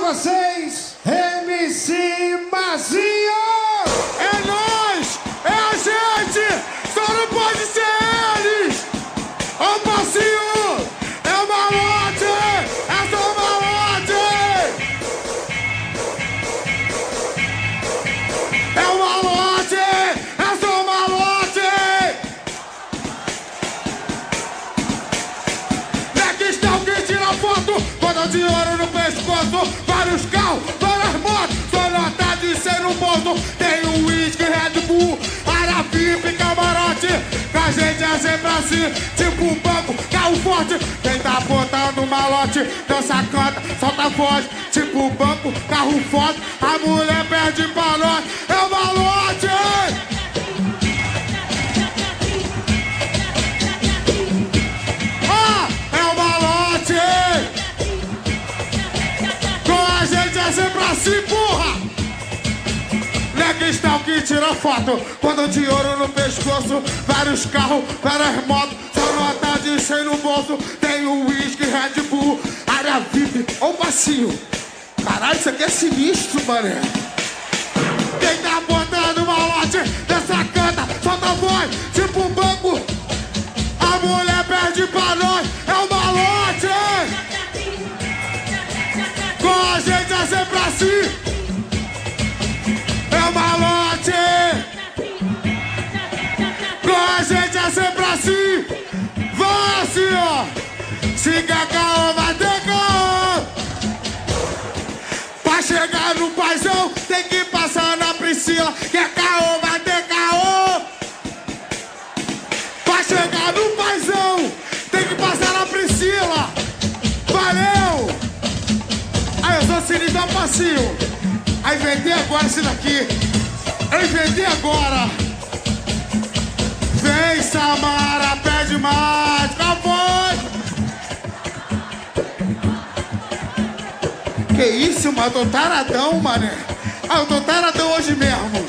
vocês, MC Mazinho! É nós! É a gente! Só não pode ser eles! Ó o passinho! É o malote! É só o malote! É o malote! É só o malote! Daqui está o que tira foto, bota de ouro no pescoço, vários carros, várias motos, só nota de ser no bolso, tem um whisky, Red Bull, área VIP, camarote, com a gente é sempre assim, tipo um banco, carro forte, quem tá botando malote, dança, canta, solta a voz, tipo um banco, carro forte, a mulher perde pra nós, é o malote! Sempre assim, porra! Nega está o que tira foto, quando de ouro no pescoço, vários carros, várias motos, só nota de 100 no bolso, tem um whisky, Red Bull, área VIP, ó o passinho. Caralho, isso aqui é sinistro, mané. Quem tá botando malote, dessa canta, solta a voz, tipo um banco, a mulher perde pra nós, é o malote! Com a gente é sempre assim, é o malote. Com a gente é sempre assim, vai assim, ó. Se quer caô, vai ter caô. Pra chegar no paizão, tem que passar na Priscila. Quer caô, vai ter caô. Pra chegar no paizão, tem que passar na Priscila. Valeu! Aí eu sou sinistro, dá um passinho. Aí inventei agora esse daqui. Eu inventei agora. Vem, Samara, pede mais. Qual foi? Que isso, mano? Eu tô taradão, mané. Ah, eu tô taradão hoje mesmo.